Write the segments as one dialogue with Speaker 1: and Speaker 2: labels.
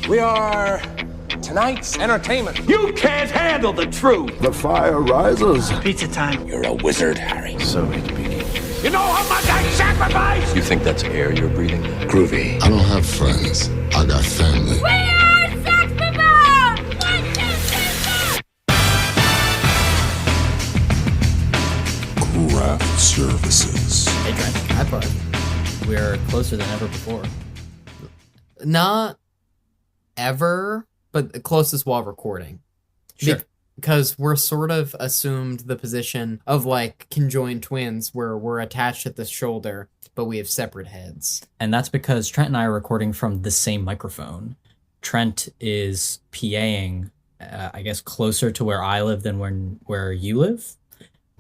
Speaker 1: We are tonight's entertainment.
Speaker 2: You can't handle the truth.
Speaker 3: The fire rises.
Speaker 4: Pizza time.
Speaker 1: You're a wizard, Harry.
Speaker 3: So it begins.
Speaker 2: You know how much I sacrifice?
Speaker 5: You think that's air you're breathing?
Speaker 1: Groovy.
Speaker 6: I don't have friends. I got family.
Speaker 7: We are sex people! 1, 2, 3, 4!
Speaker 3: Craft Services.
Speaker 8: Hey, Trent. Hi, Parth. We're closer than ever before. Not ever, but the closest while recording.
Speaker 9: Sure.
Speaker 8: Because we're sort of assumed the position of like conjoined twins where we're attached at the shoulder, but we have separate heads.
Speaker 9: And that's because Trent and I are recording from the same microphone. Trent is PAing, I guess, closer to where I live than where you live.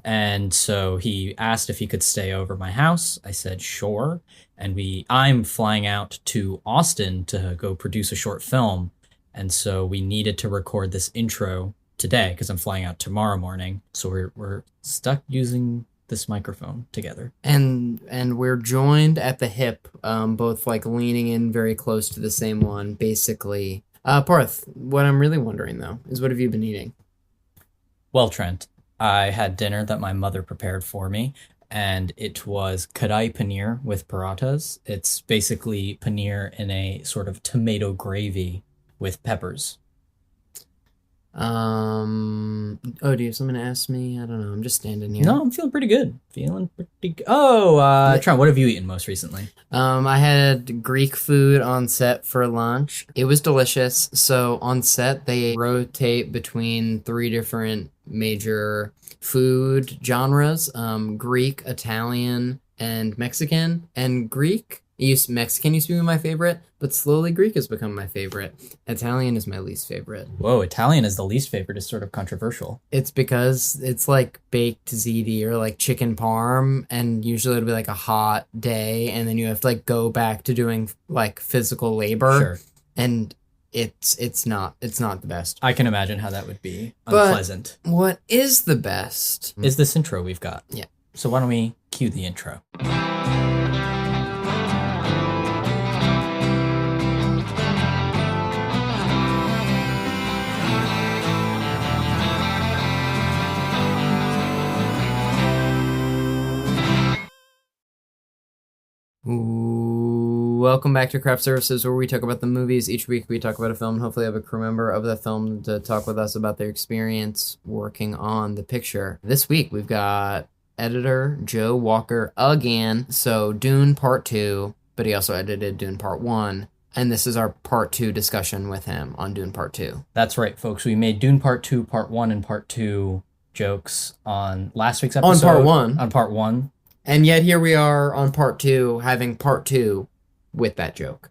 Speaker 9: And so he asked if he could stay over my house. I said, sure. And I'm flying out to Austin to go produce a short film. And so we needed to record this intro today because I'm flying out tomorrow morning. So we're stuck using this microphone together.
Speaker 8: And we're joined at the hip, both like leaning in very close to the same one, basically. Parth, what I'm really wondering though is what have you been eating?
Speaker 9: Well, Trent, I had dinner that my mother prepared for me, and it was kadai paneer with parathas. It's basically paneer in a sort of tomato gravy with peppers.
Speaker 8: Do you have something to ask me? I don't know. I'm just standing here.
Speaker 9: No, I'm feeling pretty good. Trent, what have you eaten most recently?
Speaker 8: I had Greek food on set for lunch. It was delicious. So on set, they rotate between 3 different major food genres, Greek, Italian, and Mexican. And Mexican used to be my favorite, but slowly Greek has become my favorite. Italian is my least favorite.
Speaker 9: Whoa, Italian is the least favorite. Is sort of controversial.
Speaker 8: It's because it's like baked ziti or like chicken parm, and usually it'll be like a hot day, and then you have to like go back to doing like physical labor.
Speaker 9: Sure.
Speaker 8: And it's not the best.
Speaker 9: I can imagine how that would be unpleasant.
Speaker 8: But what is the best
Speaker 9: is this intro we've got.
Speaker 8: Yeah.
Speaker 9: So why don't we cue the intro?
Speaker 8: Welcome back to Craft Services, where we talk about the movies. Each week we talk about a film and hopefully have a crew member of the film to talk with us about their experience working on the picture. This week we've got editor Joe Walker again. So Dune Part 2, but he also edited Dune Part 1. And this is our Part 2 discussion with him on Dune Part 2.
Speaker 9: That's right, folks. We made Dune Part 2, Part 1, and Part 2 jokes on last week's episode. On Part 1.
Speaker 8: And yet here we are on Part 2, having Part 2 with that joke.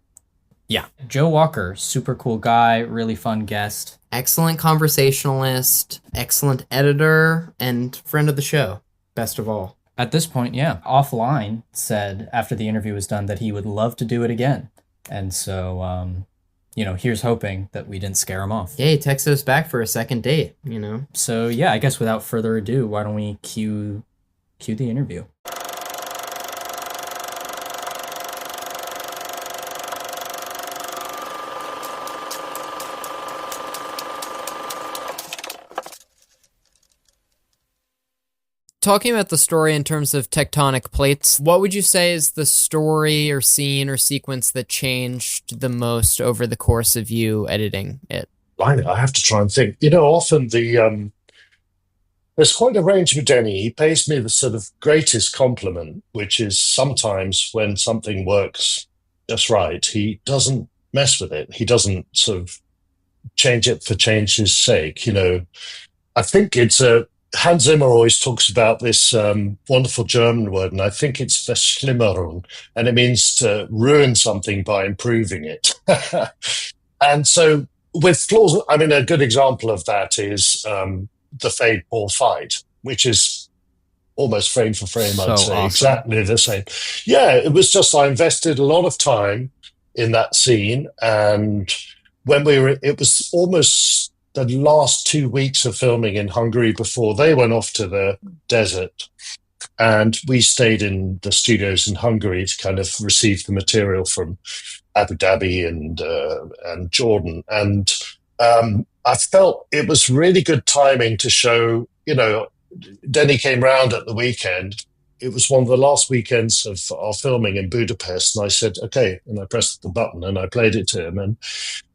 Speaker 9: Yeah. Joe Walker, super cool guy, really fun guest.
Speaker 8: Excellent conversationalist, excellent editor, and friend of the show, best of all.
Speaker 9: At this point, yeah. Offline said after the interview was done that he would love to do it again. And so, here's hoping that we didn't scare him off.
Speaker 8: Yeah, he texted us back for a second date,
Speaker 9: So, yeah, I guess without further ado, why don't we cue the interview?
Speaker 8: Talking about the story in terms of tectonic plates, what would you say is the story or scene or sequence that changed the most over the course of you editing it?
Speaker 10: I have to try and think. Often there's quite a range with Denny. He pays me the sort of greatest compliment, which is sometimes when something works just right, he doesn't mess with it. He doesn't sort of change it for change's sake. I think it's Hans Zimmer always talks about this wonderful German word, and I think it's Verschlimmerung, and it means to ruin something by improving it. And so with flaws, a good example of that is the Fade Ball fight, which is almost frame for frame, I'd say, awesome. Exactly the same. Yeah, it was just I invested a lot of time in that scene, and it was almost the last 2 weeks of filming in Hungary before they went off to the desert. And we stayed in the studios in Hungary to kind of receive the material from Abu Dhabi and Jordan. And I felt it was really good timing to show, Denny came round at the weekend. It was one of the last weekends of our filming in Budapest. And I said, okay. And I pressed the button and I played it to him.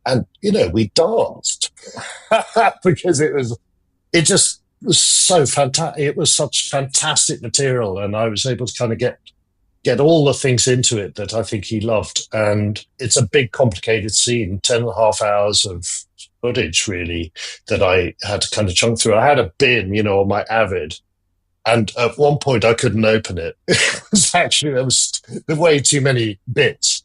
Speaker 10: And we danced because it just was so fantastic. It was such fantastic material. And I was able to kind of get all the things into it that I think he loved. And it's a big, complicated scene, 10.5 hours of footage, really, that I had to kind of chunk through. I had a bin, on my Avid. And at one point, I couldn't open it. It was actually, there was way too many bits.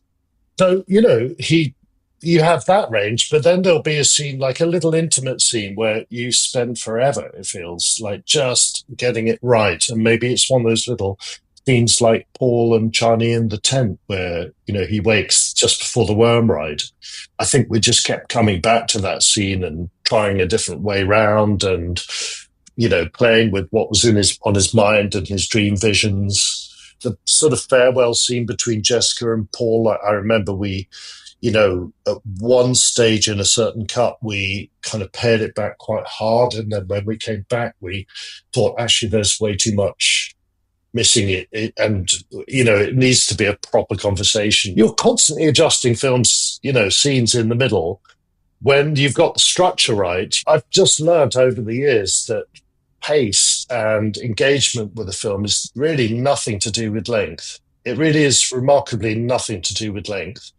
Speaker 10: So, you have that range, but then there'll be a scene, like a little intimate scene where you spend forever, it feels like, just getting it right. And maybe it's one of those little scenes like Paul and Charlie in the tent where, he wakes just before the worm ride. I think we just kept coming back to that scene and trying a different way round and, playing with what was on his mind and his dream visions. The sort of farewell scene between Jessica and Paul, I remember we, at one stage in a certain cut, we kind of pared it back quite hard. And then when we came back, we thought, actually, there's way too much missing it. And, it needs to be a proper conversation. You're constantly adjusting films, scenes in the middle when you've got the structure right. I've just learned over the years that pace and engagement with a film is really nothing to do with length. It really is remarkably nothing to do with length.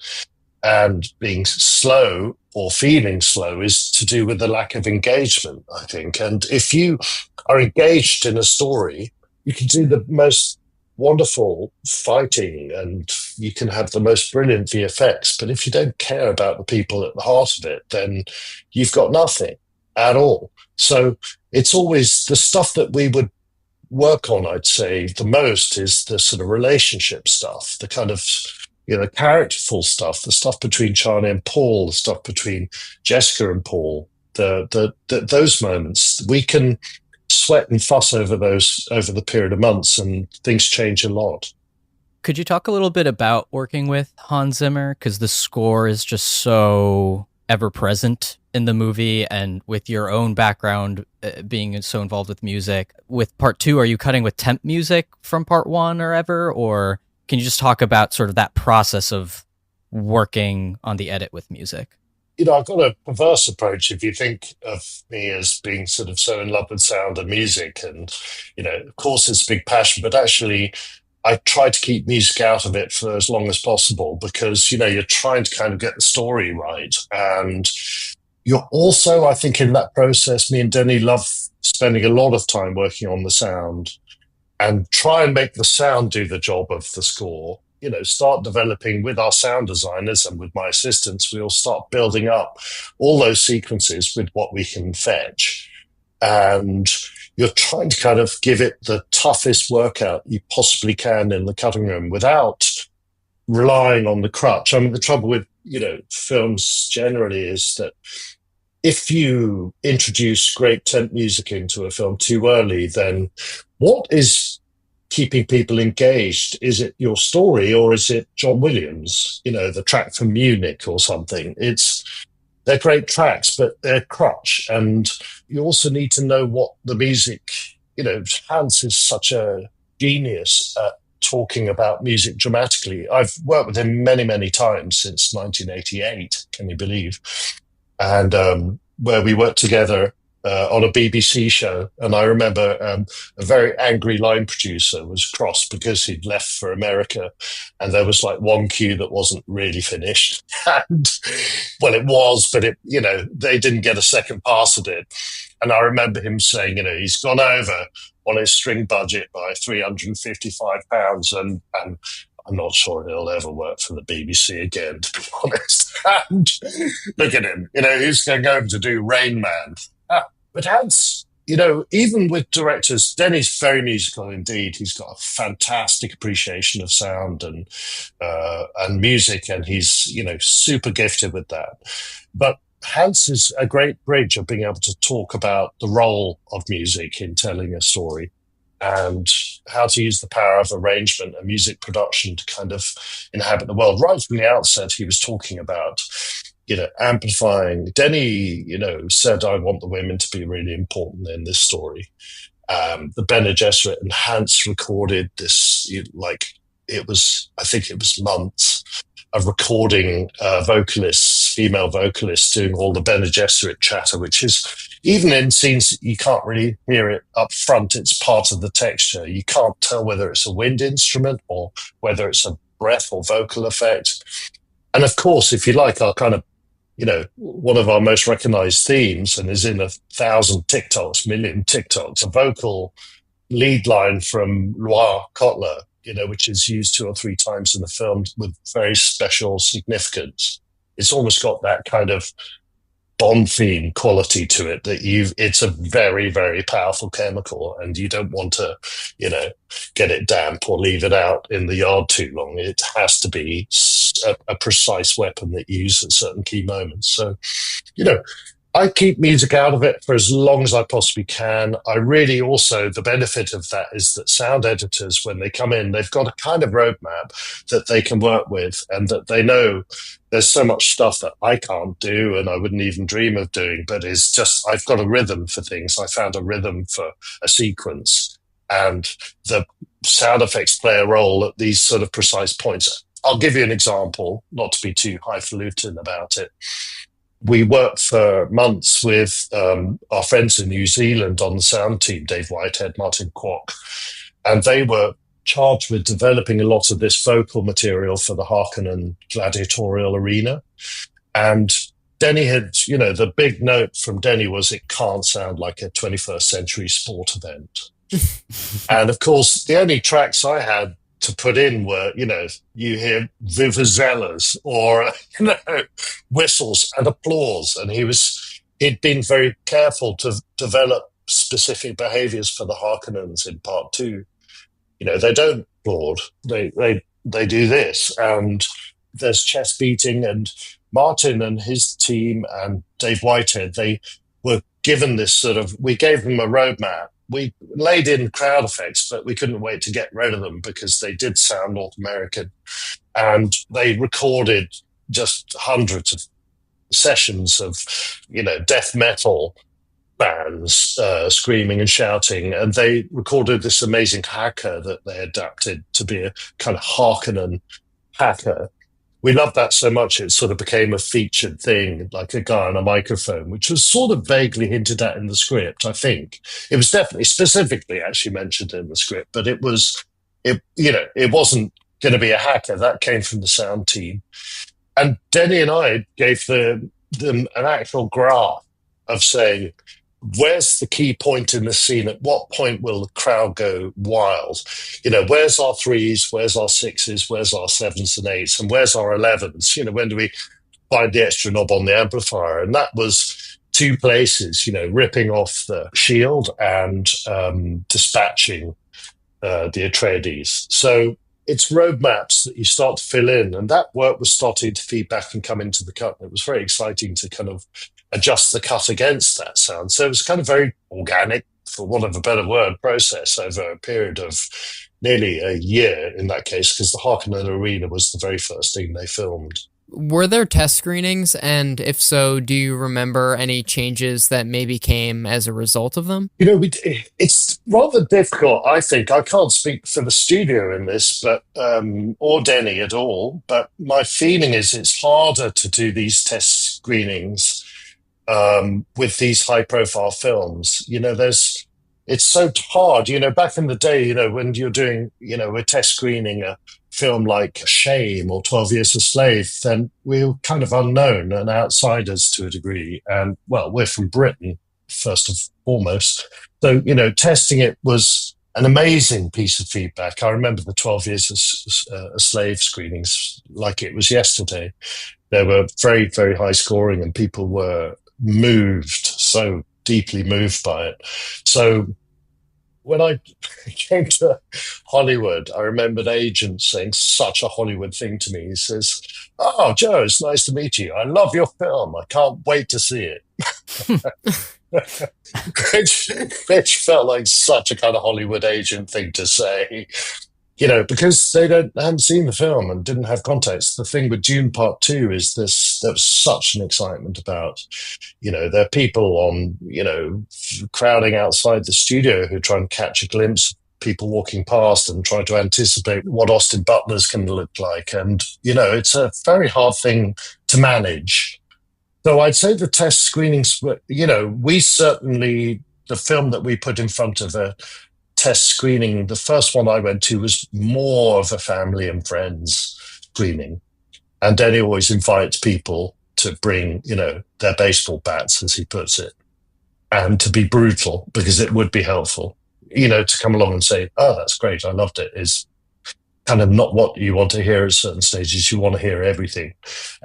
Speaker 10: And being slow or feeling slow is to do with the lack of engagement, I think. And if you are engaged in a story, you can do the most wonderful fighting and you can have the most brilliant VFX. But if you don't care about the people at the heart of it, then you've got nothing at all. So it's always the stuff that we would work on, I'd say, the most is the sort of relationship stuff, the kind of, characterful stuff, the stuff between Charlie and Paul, the stuff between Jessica and Paul, those moments. We can sweat and fuss over those over the period of months, and things change a lot.
Speaker 9: Could you talk a little bit about working with Hans Zimmer? Because the score is just so ever present in the movie, and with your own background being so involved with music. With part 2, are you cutting with temp music from part 1 or ever? Or can you just talk about sort of that process of working on the edit with music?
Speaker 10: I've got a perverse approach if you think of me as being sort of so in love with sound and music. And, of course, it's a big passion, but actually I try to keep music out of it for as long as possible because, you're trying to kind of get the story right. And you're also, I think, in that process, me and Denny love spending a lot of time working on the sound and try and make the sound do the job of the score. Start developing with our sound designers and with my assistants, we'll start building up all those sequences with what we can fetch. And you're trying to kind of give it the toughest workout you possibly can in the cutting room without relying on the crutch. I mean, the trouble with, films generally is that if you introduce great temp music into a film too early, then what is keeping people engaged? Is it your story or is it John Williams, the track from Munich or something? They're great tracks, but they're crutch. And you also need to know what the music, Hans is such a genius at talking about music dramatically. I've worked with him many, many times since 1988, can you believe? And where we worked together on a BBC show. And I remember a very angry line producer was cross because he'd left for America and there was like one cue that wasn't really finished. And well, it was, but they didn't get a second pass at it. And I remember him saying, he's gone over on his string budget by £355 and I'm not sure he'll ever work for the BBC again, to be honest. And look at him, he's going over to do Rain Man. But Hans, even with directors, Denny's very musical indeed. He's got a fantastic appreciation of sound and music, and he's, super gifted with that. But Hans is a great bridge of being able to talk about the role of music in telling a story. and how to use the power of arrangement and music production to kind of inhabit the world. Right from the outset, he was talking about, amplifying. Denny, said, I want the women to be really important in this story. The Bene Gesserit and Hans recorded this, I think it was months of recording vocalists, female vocalists doing all the Bene Gesserit chatter, which is, even in scenes, you can't really hear it up front. It's part of the texture. You can't tell whether it's a wind instrument or whether it's a breath or vocal effect. And of course, if you like, our kind of, one of our most recognized themes, and is in 1,000 TikToks, million TikToks, a vocal lead line from Loire Kotler, which is used 2 or 3 times in the film with very special significance. It's almost got that kind of Bond theme quality to it it's a very, very powerful chemical, and you don't want to, get it damp or leave it out in the yard too long. It has to be a precise weapon that you use at certain key moments. So, I keep music out of it for as long as I possibly can. I really also, the benefit of that is that sound editors, when they come in, they've got a kind of roadmap that they can work with, and that they know there's so much stuff that I can't do and I wouldn't even dream of doing, but it's just, I've got a rhythm for things. I found a rhythm for a sequence, and the sound effects play a role at these sort of precise points. I'll give you an example, not to be too highfalutin about it. We worked for months with our friends in New Zealand on the sound team, Dave Whitehead, Martin Kwok, and they were charged with developing a lot of this vocal material for the Harkonnen gladiatorial arena. And Denny had, the big note from Denny was, it can't sound like a 21st century sport event. And of course, the only tracks I had to put in were, you hear vuvuzelas or, whistles and applause. And he'd been very careful to develop specific behaviors for the Harkonnens in part 2. They don't applaud, they do this. And there's chest beating, and Martin and his team and Dave Whitehead, they were given this we gave them a roadmap. We laid in crowd effects, but we couldn't wait to get rid of them because they did sound North American. And they recorded just hundreds of sessions of, death metal bands screaming and shouting. And they recorded this amazing hacker that they adapted to be a kind of Harkonnen hacker. We loved that so much it sort of became a featured thing, like a guy on a microphone, which was sort of vaguely hinted at in the script, I think. It was definitely specifically actually mentioned in the script, but it wasn't going to be a hacker. That came from the sound team. And Denny and I gave them an actual graph of saying, where's the key point in the scene? At what point will the crowd go wild? Where's our 3s? Where's our 6s? Where's our 7s and 8s? And where's our 11s? When do we find the extra knob on the amplifier? And that was 2 places, ripping off the shield and dispatching the Atreides. So it's roadmaps that you start to fill in. And that work was starting to feed back and come into the cut. And it was very exciting to kind of adjust the cut against that sound. So it was kind of very organic, for want of a better word, process over a period of nearly a year in that case, because the Harkonnen Arena was the very first thing they filmed.
Speaker 8: Were there test screenings? And if so, do you remember any changes that maybe came as a result of them?
Speaker 10: It's rather difficult, I think. I can't speak for the studio in this, but or Denny at all. But my feeling is it's harder to do these test screenings with these high-profile films. It's so hard. Back in the day, when you're doing, we're test screening a film like Shame or 12 Years a Slave, then we're kind of unknown and outsiders to a degree. And, well, we're from Britain, first and foremost. So, testing it was an amazing piece of feedback. I remember the 12 Years a Slave screenings like it was yesterday. They were very, very high scoring, and people were so deeply moved by it. So when I came to Hollywood, I remember an agent saying such a Hollywood thing to me. He says, "Oh, Joe, it's nice to meet you. I love your film. I can't wait to see it." which felt like such a kind of Hollywood agent thing to say, because they hadn't seen the film and didn't have context. The thing with Dune Part Two is this: there was such an excitement about, there are people on, crowding outside the studio who try and catch a glimpse of people walking past and try to anticipate what Austin Butler's going to look like, and it's a very hard thing to manage. So I'd say the test screenings, we certainly, the film that we put in front of a test screening, the first one I went to was more of a family and friends screening. And Denny always invites people to bring, their baseball bats, as he puts it, and to be brutal, because it would be helpful, to come along and say, oh, that's great, I loved it, is kind of not what you want to hear at certain stages. You want to hear everything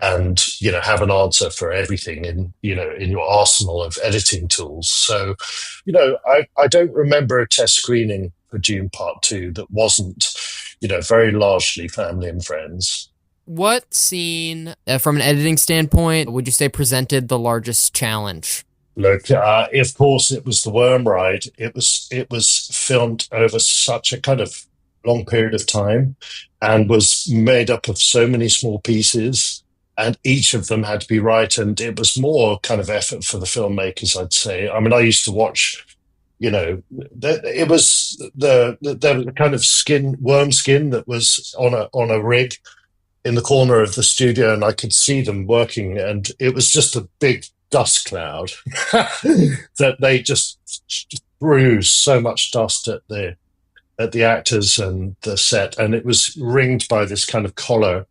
Speaker 10: and, have an answer for everything in your arsenal of editing tools. So, I don't remember a test screening for Dune Part 2 that wasn't, very largely family and friends.
Speaker 8: What scene, from an editing standpoint, would you say presented the largest challenge?
Speaker 10: Look, of course, it was the worm ride. It was filmed over such a kind of long period of time and was made up of so many small pieces, and each of them had to be right. And it was more kind of effort for the filmmakers, I'd say. I mean, I used to watch, it was there was a kind of worm skin that was on a rig in the corner of the studio, and I could see them working, and it was just a big dust cloud that they just threw so much dust at the actors and the set, and it was ringed by this kind of collar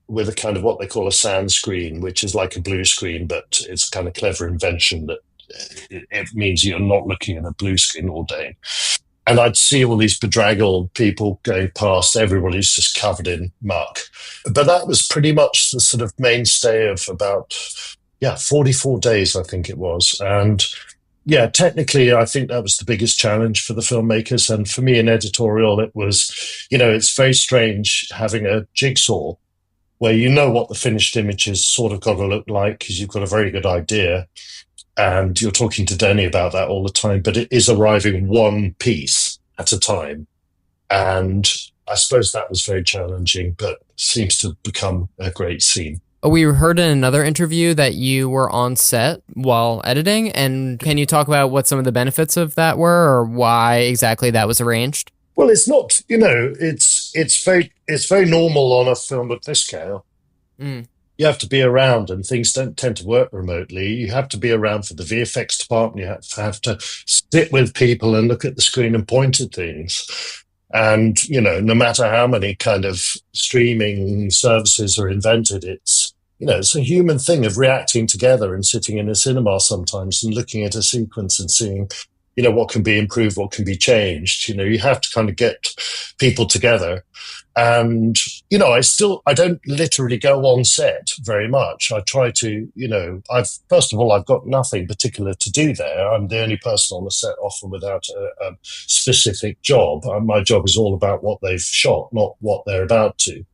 Speaker 10: with a kind of what they call a sand screen, which is like a blue screen, but it's a kind of clever invention that it means you're not looking at a blue screen all day. And I'd see all these bedraggled people going past, everybody's just covered in muck. But that was pretty much the sort of mainstay of about 44 days, I think it was. And yeah, technically, I think that was the biggest challenge for the filmmakers. And for me in editorial, it was, it's very strange having a jigsaw where what the finished image is sort of got to look like because you've got a very good idea. And you're talking to Denny about that all the time, but it is arriving one piece at a time. And I suppose that was very challenging, but seems to become a great scene.
Speaker 8: We heard in another interview that you were on set while editing, and can you talk about what some of the benefits of that were, or why exactly that was arranged?
Speaker 10: Well, it's not, it's very normal on a film of this scale.
Speaker 8: Mm.
Speaker 10: You have to be around, and things don't tend to work remotely. You have to be around for the VFX department. You have to sit with people and look at the screen and point at things. And, no matter how many kind of streaming services are invented, it's a human thing of reacting together and sitting in a cinema sometimes and looking at a sequence and seeing, what can be improved, what can be changed. You have to kind of get people together. And, I don't literally go on set very much. I try to, first of all, I've got nothing particular to do there. I'm the only person on the set often without a specific job. My job is all about what they've shot, not what they're about to.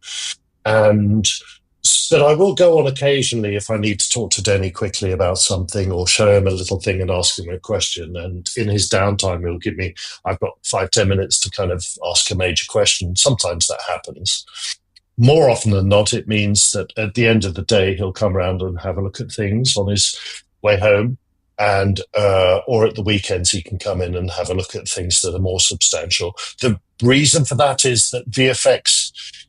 Speaker 10: But I will go on occasionally if I need to talk to Denny quickly about something or show him a little thing and ask him a question. And in his downtime, he'll give me, I've got 5-10 minutes to kind of ask a major question. Sometimes that happens. More often than not, it means that at the end of the day, he'll come around and have a look at things on his way home. And, or at the weekends, he can come in and have a look at things that are more substantial. The reason for that is that VFX,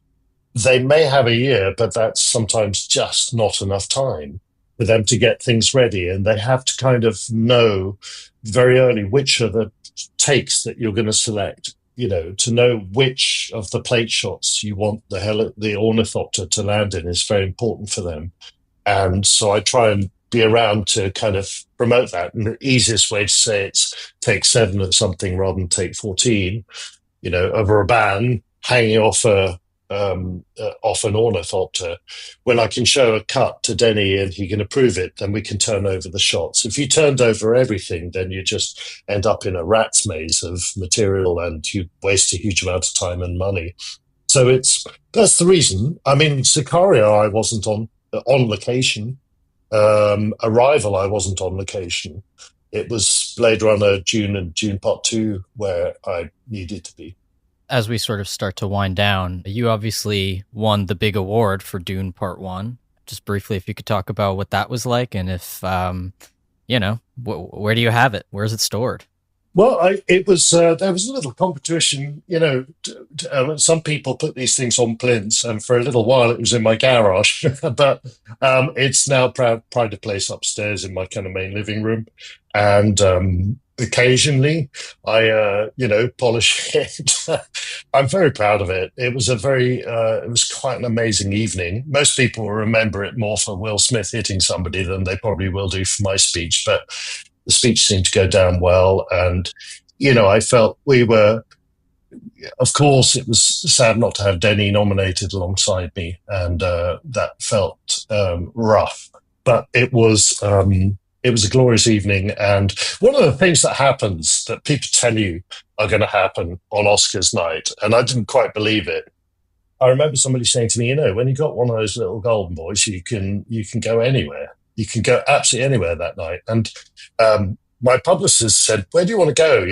Speaker 10: they may have a year, but that's sometimes just not enough time for them to get things ready. And they have to kind of know very early which are the takes that you're going to select, to know which of the plate shots you want the ornithopter to land in is very important for them. And so I try and be around to kind of promote that. And the easiest way to say it's take 7 of something rather than take 14, over a band hanging off off an ornithopter. When I can show a cut to Denny and he can approve it, then we can turn over the shots. If you turned over everything, then you just end up in a rat's maze of material and you waste a huge amount of time and money. So that's the reason. I mean, Sicario, I wasn't on location. Arrival, I wasn't on location. It was Blade Runner, Dune, and Dune Part 2 where I needed to be.
Speaker 9: As we sort of start to wind down, you obviously won the big award for Dune Part 1. Just briefly, if you could talk about what that was like, and if, where do you have it? Where is it stored?
Speaker 10: Well, there was a little competition. Some people put these things on plinths, and for a little while it was in my garage, but it's now pride of place upstairs in my kind of main living room, and occasionally I polish it. I'm very proud of it. It was it was quite an amazing evening. Most people will remember it more for Will Smith hitting somebody than they probably will do for my speech, but the speech seemed to go down well. And, I felt we were, of course, it was sad not to have Denny nominated alongside me. And that felt rough, but it was a glorious evening. And one of the things that happens that people tell you are going to happen on Oscars night, and I didn't quite believe it. I remember somebody saying to me, when you got one of those little golden boys, you can go anywhere. You can go absolutely anywhere that night. And my publicist said, where do you want to go?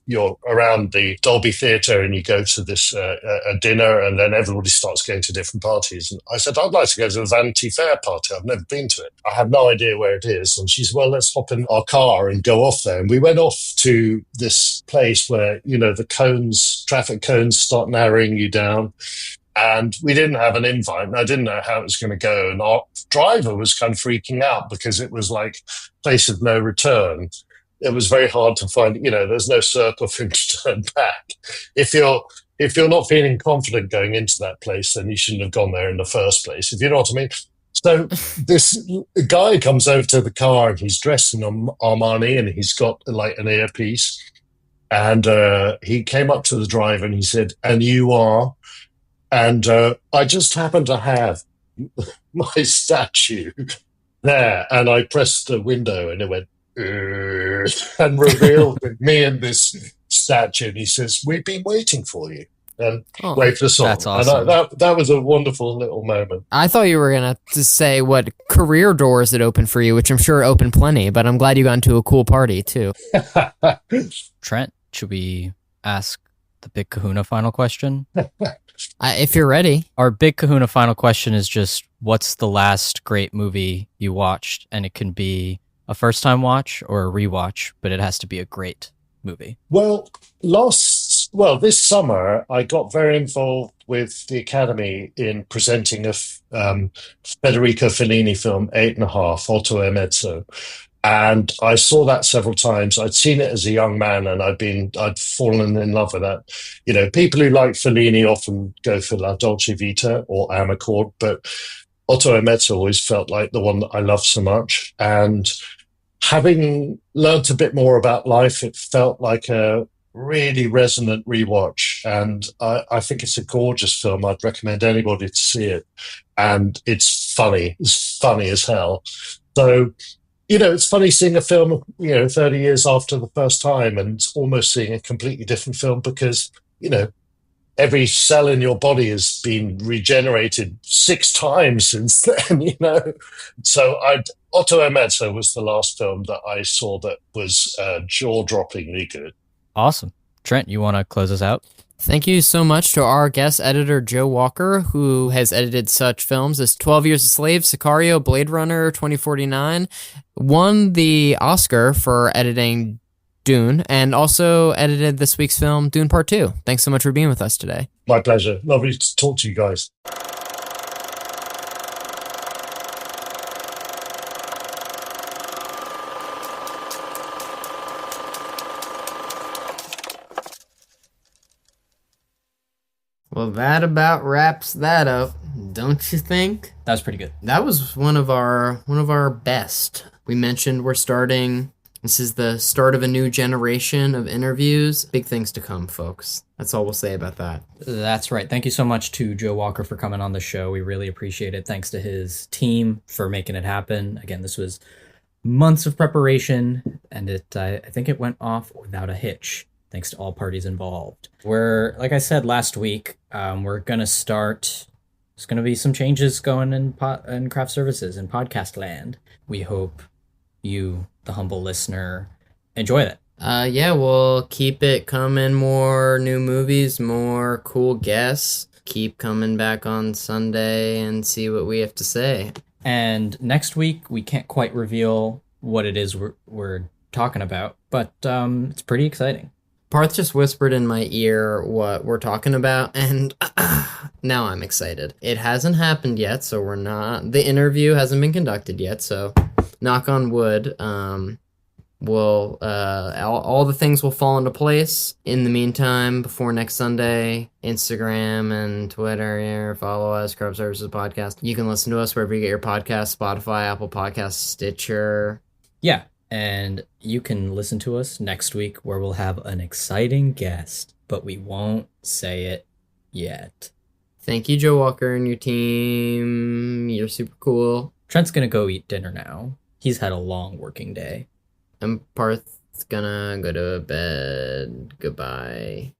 Speaker 10: You're around the Dolby Theatre and you go to this a dinner, and then everybody starts going to different parties. And I said, I'd like to go to the Vanity Fair party. I've never been to it. I have no idea where it is. And she said, well, let's hop in our car and go off there. And we went off to this place where, the traffic cones start narrowing you down. And we didn't have an invite, and I didn't know how it was going to go. And our driver was kind of freaking out because it was like place of no return. It was very hard to find, there's no circle for him to turn back. If you're not feeling confident going into that place, then you shouldn't have gone there in the first place, if you know what I mean. So this guy comes over to the car, and he's dressed in Armani, and he's got like an earpiece. And he came up to the driver and he said, and you are? And I just happened to have my statue there, and I pressed the window, and it went and revealed me and this statue. And he says, "We've been waiting for you." And waved us on.
Speaker 9: That's awesome.
Speaker 10: And that was a wonderful little moment.
Speaker 8: I thought you were going to say what career doors it opened for you, which I'm sure opened plenty, but I'm glad you got into a cool party, too.
Speaker 9: Trent, should we ask the Big Kahuna final question?
Speaker 8: If you're ready.
Speaker 9: Our Big Kahuna final question is just, what's the last great movie you watched? And it can be a first-time watch or a rewatch, but it has to be a great movie.
Speaker 10: Well, this summer, I got very involved with the Academy in presenting a Federico Fellini film, 8.5, Otto e Mezzo. And I saw that several times. I'd seen it as a young man, and I'd fallen in love with that. People who like Fellini often go for La Dolce Vita or Amarcord, but Otto e Mezzo always felt like the one that I loved so much. And having learnt a bit more about life, it felt like a really resonant rewatch. And I think it's a gorgeous film. I'd recommend anybody to see it. And it's funny. It's funny as hell. So, it's funny seeing a film, 30 years after the first time, and almost seeing a completely different film because, every cell in your body has been regenerated 6 times since then, So Otto e Mezzo was the last film that I saw that was jaw-droppingly good.
Speaker 9: Awesome. Trent, you want to close us out?
Speaker 8: Thank you so much to our guest editor, Joe Walker, who has edited such films as 12 Years a Slave, Sicario, Blade Runner 2049, won the Oscar for editing Dune, and also edited this week's film, Dune Part 2. Thanks so much for being with us today.
Speaker 10: My pleasure. Lovely to talk to you guys.
Speaker 8: Well, that about wraps that up, don't you think?
Speaker 9: That was pretty good.
Speaker 8: That was one of our best. We mentioned we're starting. This is the start of a new generation of interviews. Big things to come, folks. That's all we'll say about that.
Speaker 9: That's right. Thank you so much to Joe Walker for coming on the show. We really appreciate it. Thanks to his team for making it happen. Again, this was months of preparation, and I think it went off without a hitch. Thanks to all parties involved. We're, like I said last week, we're going to start there's going to be some changes going in craft services and podcast land. We hope you, the humble listener, enjoy it.
Speaker 8: Yeah, we'll keep it coming. More new movies, more cool guests. Keep coming back on Sunday and see what we have to say.
Speaker 9: And next week, we can't quite reveal what it is we're talking about, but it's pretty exciting.
Speaker 8: Parth just whispered in my ear what we're talking about, and now I'm excited. It hasn't happened yet, so the interview hasn't been conducted yet, so knock on wood. All the things will fall into place. In the meantime, before next Sunday, Instagram and Twitter, follow us, Craft Services Podcast. You can listen to us wherever you get your podcasts, Spotify, Apple Podcasts, Stitcher.
Speaker 9: Yeah, and you can listen to us next week where we'll have an exciting guest, but we won't say it yet.
Speaker 8: Thank you, Joe Walker and your team. You're super cool.
Speaker 9: Trent's gonna go eat dinner now. He's had a long working day.
Speaker 8: And Parth's gonna go to bed. Goodbye.